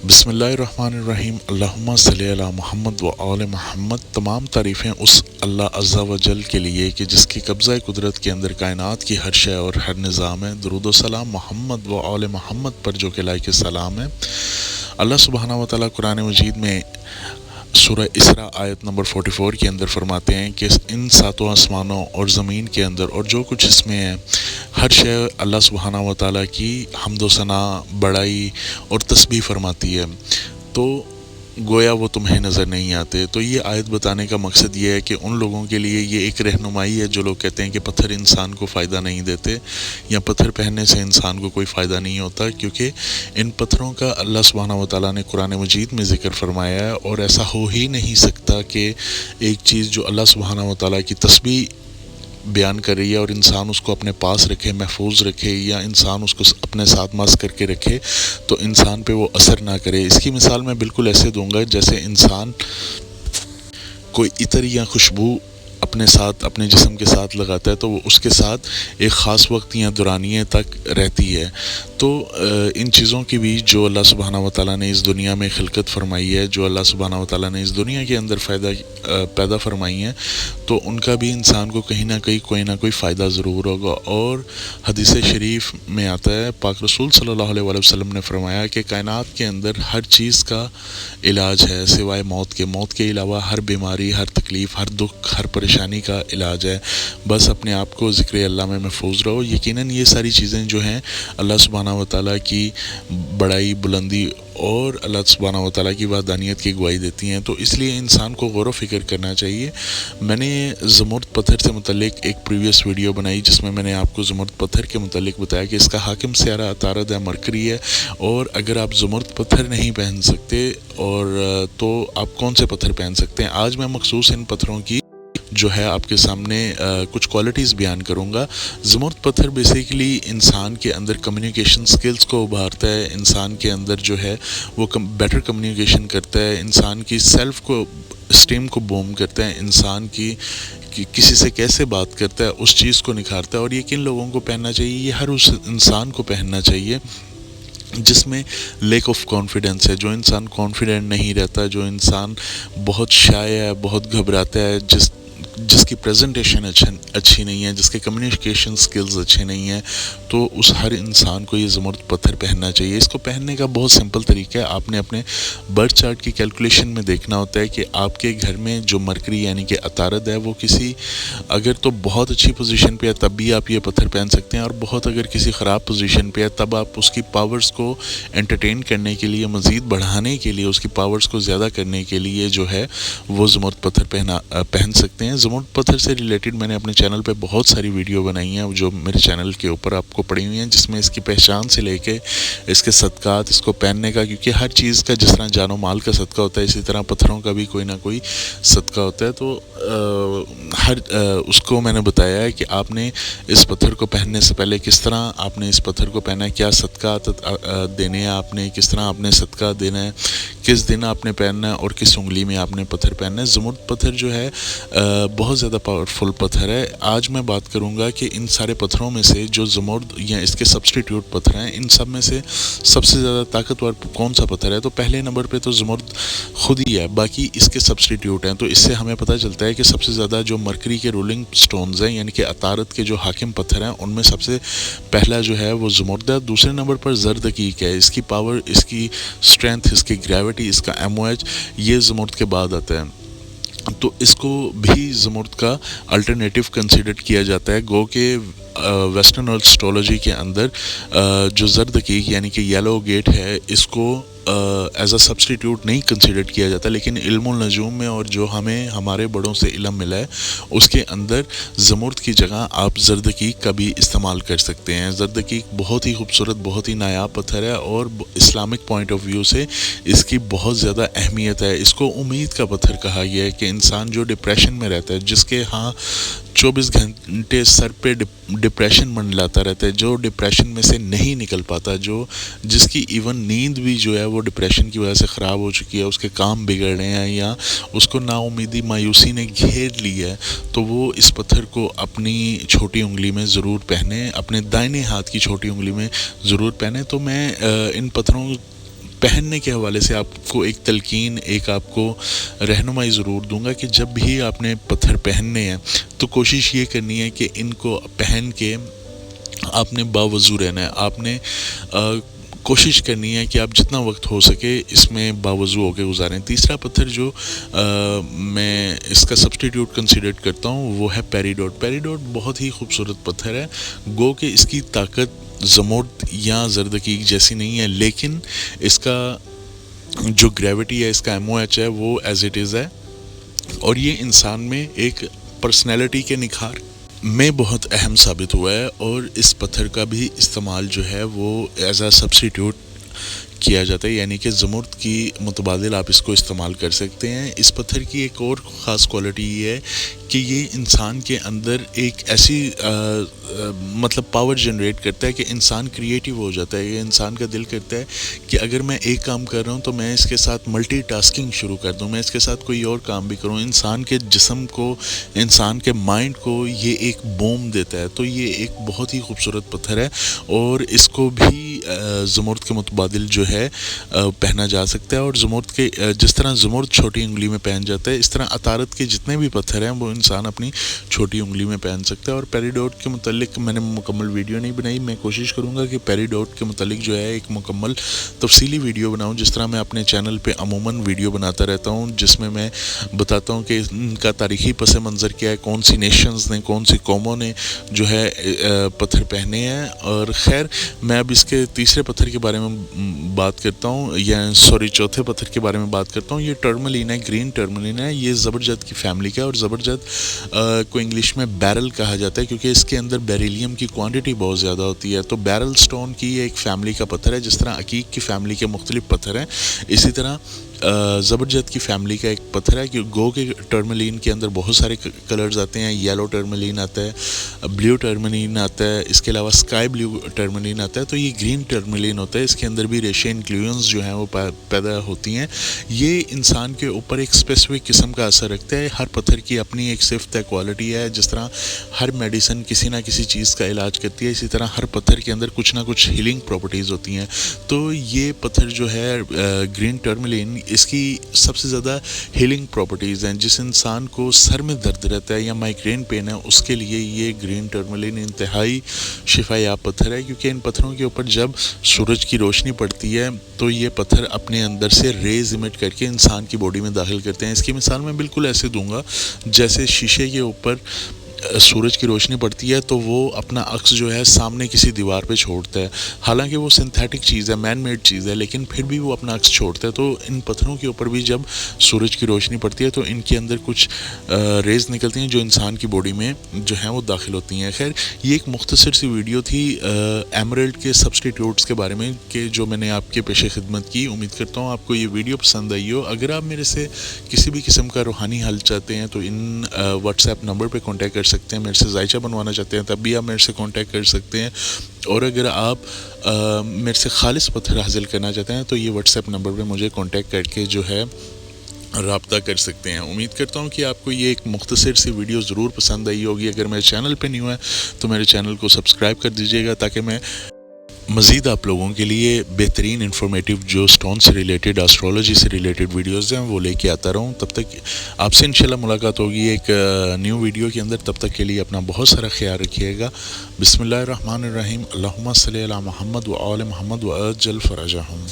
بسم اللہ الرحمن الرحیم، اللہم صلی علی محمد و آل محمد۔ تمام تعریفیں اس اللہ عز و جل کے لیے کہ جس کی قبضہ قدرت کے اندر کائنات کی ہر شے اور ہر نظام ہے۔ درود و سلام محمد و آل محمد پر جو کہ لائق سلام ہے۔ اللہ سبحانہ و تعالیٰ قرآن مجید میں سورہ اسراء آیت نمبر 44 کے اندر فرماتے ہیں کہ ان ساتوں آسمانوں اور زمین کے اندر اور جو کچھ اس میں ہے، ہر شے اللہ سبحانہ و تعالیٰ کی حمد و ثنا، بڑائی اور تسبیح فرماتی ہے، تو گویا وہ تمہیں نظر نہیں آتے۔ تو یہ آیت بتانے کا مقصد یہ ہے کہ ان لوگوں کے لیے یہ ایک رہنمائی ہے جو لوگ کہتے ہیں کہ پتھر انسان کو فائدہ نہیں دیتے یا پتھر پہننے سے انسان کو کوئی فائدہ نہیں ہوتا، کیونکہ ان پتھروں کا اللہ سبحانہ و تعالیٰ نے قرآن مجید میں ذکر فرمایا ہے، اور ایسا ہو ہی نہیں سکتا کہ ایک چیز جو اللہ سبحانہ و تعالیٰ کی تسبیح بیان کر رہی ہے اور انسان اس کو اپنے پاس رکھے، محفوظ رکھے، یا انسان اس کو اپنے ساتھ مس کر کے رکھے تو انسان پہ وہ اثر نہ کرے۔ اس کی مثال میں بالکل ایسے دوں گا جیسے انسان کوئی عطر یا خوشبو اپنے ساتھ، اپنے جسم کے ساتھ لگاتا ہے تو وہ اس کے ساتھ ایک خاص وقت یا دورانیے تک رہتی ہے۔ تو ان چیزوں کی بھی جو اللہ سبحانہ و تعالیٰ نے اس دنیا میں خلقت فرمائی ہے، جو اللہ سبحانہ و تعالیٰ نے اس دنیا کے اندر پیدا فرمائی ہیں، تو ان کا بھی انسان کو کہیں نہ کہیں کوئی نہ کوئی فائدہ ضرور ہوگا۔ اور حدیث شریف میں آتا ہے، پاک رسول صلی اللہ علیہ وآلہ وسلم نے فرمایا کہ کائنات کے اندر ہر چیز کا علاج ہے سوائے موت کے علاوہ ہر بیماری، ہر تکلیف، ہر دکھ، ہر پریشانی کا علاج ہے۔ بس اپنے آپ کو ذکر اللہ میں محفوظ رہو۔ یقیناً یہ ساری چیزیں جو ہیں اللہ سبحانہ و تعالیٰ کی بڑائی، بلندی اور اللہ سبحانہ و تعالیٰ کی وحدانیت کی گواہی دیتی ہیں، تو اس لیے انسان کو غور و فکر کرنا چاہیے۔ میں نے زمرد پتھر سے متعلق ایک پریویس ویڈیو بنائی جس میں نے آپ کو زمرد پتھر کے متعلق بتایا کہ اس کا حاکم سیارہ عطارد ہے، مرکری ہے، اور اگر آپ زمرد پتھر نہیں پہن سکتے تو آپ کون سے پتھر پہن سکتے ہیں۔ آج میں مخصوص ان پتھروں کی جو ہے آپ کے سامنے کچھ کوالٹیز بیان کروں گا۔ زمرد پتھر بیسیکلی انسان کے اندر کمیونیکیشن سکلز کو ابھارتا ہے، انسان کے اندر جو ہے وہ بیٹر کمیونیکیشن کرتا ہے، انسان کی سیلف کو اسٹیم کو بوم کرتا ہے، انسان کی کسی سے کیسے بات کرتا ہے اس چیز کو نکھارتا ہے، اور یہ کن لوگوں کو پہننا چاہیے؟ یہ ہر اس انسان کو پہننا چاہیے جس میں لیک آف کانفیڈنس ہے، جو انسان کانفیڈنٹ نہیں رہتا، جو انسان بہت شائع ہے، بہت گھبراتا ہے، جس کی پریزنٹیشن اچھی نہیں ہے، جس کے کمیونیکیشن سکلز اچھے نہیں ہیں، تو اس ہر انسان کو یہ زمرد پتھر پہننا چاہیے۔ اس کو پہننے کا بہت سمپل طریقہ ہے، آپ نے اپنے برتھ چارٹ کی کیلکولیشن میں دیکھنا ہوتا ہے کہ آپ کے گھر میں جو مرکری یعنی کہ عطارد ہے وہ اگر تو بہت اچھی پوزیشن پہ ہے تب بھی آپ یہ پتھر پہن سکتے ہیں، اور بہت اگر کسی خراب پوزیشن پہ ہے تب آپ اس کی پاورز کو انٹرٹین کرنے کے لیے، مزید بڑھانے کے لیے، اس کی پاورز کو زیادہ کرنے کے لیے جو ہے وہ زمرد پتھر پہن سکتے ہیں۔ زمرد پتھر سے ریلیٹڈ میں نے اپنے چینل پہ بہت ساری ویڈیو بنائی ہیں جو میرے چینل کے اوپر آپ کو پڑی ہوئی ہیں، جس میں اس کی پہچان سے لے کے اس کے صدقات، اس کو پہننے کا، کیونکہ ہر چیز کا جس طرح جان و مال کا صدقہ ہوتا ہے اسی طرح پتھروں کا بھی کوئی نہ کوئی صدقہ ہوتا ہے۔ تو اس کو میں نے بتایا ہے کہ آپ نے اس پتھر کو پہننے سے پہلے کس طرح آپ نے اس پتھر کو پہنا ہے، کیا صدقات دینے ہیں آپ نے، کس طرح آپ نے صدقہ دینا ہے، کس دن آپ نے پہننا ہے، اور کس انگلی میں آپ نے پتھر پہننا ہے۔ زمرد پتھر جو ہے بہت زیادہ پاورفل پتھر ہے۔ آج میں بات کروں گا کہ ان سارے پتھروں میں سے جو زمرد یا اس کے سبسٹیٹیوٹ پتھر ہیں، ان سب میں سے سب سے زیادہ طاقتور کون سا پتھر ہے؟ تو پہلے نمبر پہ تو زمرد خود ہی ہے، باقی اس کے سبسٹیٹیوٹ ہیں۔ تو اس سے ہمیں پتہ چلتا ہے کہ سب سے زیادہ جو مرکری کے رولنگ سٹونز ہیں یعنی کہ عطارد کے جو حاکم پتھر ہیں ان میں سب سے پہلا جو ہے وہ زمرد ہے۔ دوسرے نمبر پر زر دقیق ہے، اس کی پاور، اس کی اسٹرینتھ، اس کی گریوٹی، اس کا MOH یہ زمرد کے بعد آتا ہے، تو اس کو بھی زمرد کا الٹرنیٹیو کنسیڈر کیا جاتا ہے۔ گو کہ ویسٹرن اسٹرولوجی کے اندر جو زر دقیق یعنی کہ یلو گیٹ ہے اس کو ایز اے سبسٹیٹیوٹ نہیں کنسیڈر کیا جاتا، لیکن علم النجوم میں اور جو ہمیں ہمارے بڑوں سے علم ملا ہے اس کے اندر زمرد کی جگہ آپ زردقیق کا بھی استعمال کر سکتے ہیں۔ زردقیق بہت ہی خوبصورت، بہت ہی نایاب پتھر ہے، اور اسلامک پوائنٹ آف ویو سے اس کی بہت زیادہ اہمیت ہے۔ اس کو امید کا پتھر کہا گیا ہے کہ انسان جو ڈپریشن میں رہتا ہے، جس کے 24 گھنٹے سر پہ ڈپریشن منڈلاتا رہتا ہے، جو ڈپریشن میں سے نہیں نکل پاتا، جس کی ایون نیند بھی جو ہے وہ ڈپریشن کی وجہ سے خراب ہو چکی ہے، اس کے کام بگڑ رہے ہیں یا اس کو نا امیدی، مایوسی نے گھیر لی ہے، تو وہ اس پتھر کو اپنی چھوٹی انگلی میں ضرور پہنے، اپنے دائنے ہاتھ کی چھوٹی انگلی میں ضرور پہنے۔ تو میں ان پتھروں پہننے کے حوالے سے آپ کو ایک تلقین، ایک آپ کو رہنمائی ضرور دوں گا کہ جب بھی آپ نے پتھر پہننے ہیں تو کوشش یہ کرنی ہے کہ ان کو پہن کے آپ نے باوضو رہنا ہے. آپ نے کوشش کرنی ہے کہ آپ جتنا وقت ہو سکے اس میں باوضو ہو کے گزاریں. تیسرا پتھر جو میں اس کا سبسٹیٹیوٹ کنسیڈر کرتا ہوں وہ ہے پیریڈوٹ. پیریڈوٹ بہت ہی خوبصورت پتھر ہے، گو کہ اس کی طاقت زمرد یا زردقیق جیسی نہیں ہے، لیکن اس کا جو گریوٹی ہے، اس کا ایم او ایچ ہے، وہ ایز اٹ از ہے، اور یہ انسان میں ایک پرسنالٹی کے نکھار میں بہت اہم ثابت ہوا ہے. اور اس پتھر کا بھی استعمال جو ہے وہ ایز اے سبسٹیٹیوٹ کیا جاتا ہے، یعنی کہ زمرد کی متبادل آپ اس کو استعمال کر سکتے ہیں. اس پتھر کی ایک اور خاص کوالٹی یہ ہے کہ یہ انسان کے اندر ایک ایسی مطلب پاور جنریٹ کرتا ہے کہ انسان کریٹیو ہو جاتا ہے. یہ انسان کا دل کرتا ہے کہ اگر میں ایک کام کر رہا ہوں تو میں اس کے ساتھ ملٹی ٹاسکنگ شروع کر دوں، میں اس کے ساتھ کوئی اور کام بھی کروں. انسان کے جسم کو، انسان کے مائنڈ کو یہ ایک بوم دیتا ہے. تو یہ ایک بہت ہی خوبصورت پتھر ہے، اور اس کو بھی زمرد کے متبادل جو ہے پہنا جا سکتا ہے. اور زمرد کے جس طرح زمرد چھوٹی انگلی میں پہن جاتا ہے، اس طرح عطارد کے جتنے بھی پتھر ہیں وہ انسان اپنی چھوٹی انگلی میں پہن سکتا ہے. اور پیریڈوٹ کے متعلق میں نے مکمل ویڈیو نہیں بنائی، میں کوشش کروں گا کہ پیریڈوٹ کے متعلق جو ہے ایک مکمل تفصیلی ویڈیو بناؤں، جس طرح میں اپنے چینل پہ عموماً ویڈیو بناتا رہتا ہوں، جس میں بتاتا ہوں کہ ان کا تاریخی پس منظر کیا ہے، کون سی نیشنز نے، کون سی قوموں نے جو ہے پتھر پہنے ہیں. اور خیر میں اب اس کے تیسرے پتھر کے بارے میں بات کرتا ہوں، یا چوتھے پتھر کے بارے میں بات کرتا ہوں. یہ ٹرملین ہے، گرین ٹرملین ہے. یہ زبرجد کی فیملی کا ہے، اور زبرجد کو انگلش میں بیرل کہا جاتا ہے، کیونکہ اس کے اندر بیریلیم کی کوانٹٹی بہت زیادہ ہوتی ہے. تو بیرل سٹون کی یہ ایک فیملی کا پتھر ہے. جس طرح عقیق کی فیملی کے مختلف پتھر ہیں، اسی طرح زبرجد کی فیملی کا ایک پتھر ہے. کہ گو کے ٹرملین کے اندر بہت سارے کلرز آتے ہیں. یلو ٹرملین آتا ہے، بلیو ٹرملین آتا ہے، اس کے علاوہ اسکائی بلیو ٹرملین آتا ہے. تو یہ گرین ٹرملین ہوتا ہے. اس کے اندر بھی ریشے انکلیوژنز جو ہیں وہ پیدا ہوتی ہیں. یہ انسان کے اوپر ایک اسپیسیفک قسم کا اثر رکھتا ہے. ہر پتھر کی اپنی ایک صفت ہے، کوالٹی ہے. جس طرح ہر میڈیسن کسی نہ کسی چیز کا علاج کرتی ہے، اسی طرح ہر پتھر کے اندر کچھ نہ کچھ ہیلنگ پراپرٹیز ہوتی ہیں. تو یہ پتھر جو ہے گرین ٹرملین، اس کی سب سے زیادہ ہیلنگ پراپرٹیز ہیں. جس انسان کو سر میں درد رہتا ہے یا مائیگرین پین ہے، اس کے لیے یہ گرین ٹرملین انتہائی شفا یاب پتھر ہے. کیونکہ ان پتھروں کے اوپر جب سورج کی روشنی پڑتی ہے تو یہ پتھر اپنے اندر سے ریز ایمٹ کر کے انسان کی باڈی میں داخل کرتے ہیں. اس کی مثال میں بالکل ایسے دوں گا جیسے شیشے کے اوپر سورج کی روشنی پڑتی ہے تو وہ اپنا عکس جو ہے سامنے کسی دیوار پہ چھوڑتا ہے. حالانکہ وہ سنتھیٹک چیز ہے، مین میڈ چیز ہے، لیکن پھر بھی وہ اپنا عکس چھوڑتا ہے. تو ان پتھروں کے اوپر بھی جب سورج کی روشنی پڑتی ہے تو ان کے اندر کچھ ریز نکلتی ہیں جو انسان کی باڈی میں جو ہیں وہ داخل ہوتی ہیں. خیر یہ ایک مختصر سی ویڈیو تھی ایمرلڈ کے سبسٹیٹیوٹس کے بارے میں، کہ جو میں نے آپ کے پیش خدمت کی. امید کرتا ہوں آپ کو یہ ویڈیو پسند آئی ہو. اگر آپ میرے سے کسی بھی قسم کا روحانی حل چاہتے ہیں تو ان واٹس ایپ نمبر پہ کانٹیکٹ کر سکتے ہیں. میرے سے ذائچہ بنوانا چاہتے ہیں تب بھی آپ میرے سے کانٹیکٹ کر سکتے ہیں. اور اگر آپ میرے سے خالص پتھر حاصل کرنا چاہتے ہیں تو یہ واٹس ایپ نمبر پہ مجھے کانٹیکٹ کر کے جو ہے رابطہ کر سکتے ہیں. امید کرتا ہوں کہ آپ کو یہ ایک مختصر سی ویڈیو ضرور پسند آئی ہوگی. اگر میرے چینل پہ نہیں ہوا ہے تو میرے چینل کو سبسکرائب کر دیجیے گا، تاکہ میں مزید آپ لوگوں کے لیے بہترین انفارمیٹیو جو سٹون سے ریلیٹڈ، اسٹرالوجی سے ریلیٹڈ ویڈیوز ہیں وہ لے کے آتا رہوں. تب تک آپ سے انشاءاللہ ملاقات ہوگی ایک نیو ویڈیو کے اندر. تب تک کے لیے اپنا بہت سارا خیال رکھیے گا. بسم اللہ الرحمن الرحیم. اللہم صلی علی محمد و آل محمد و عجل فرجہم.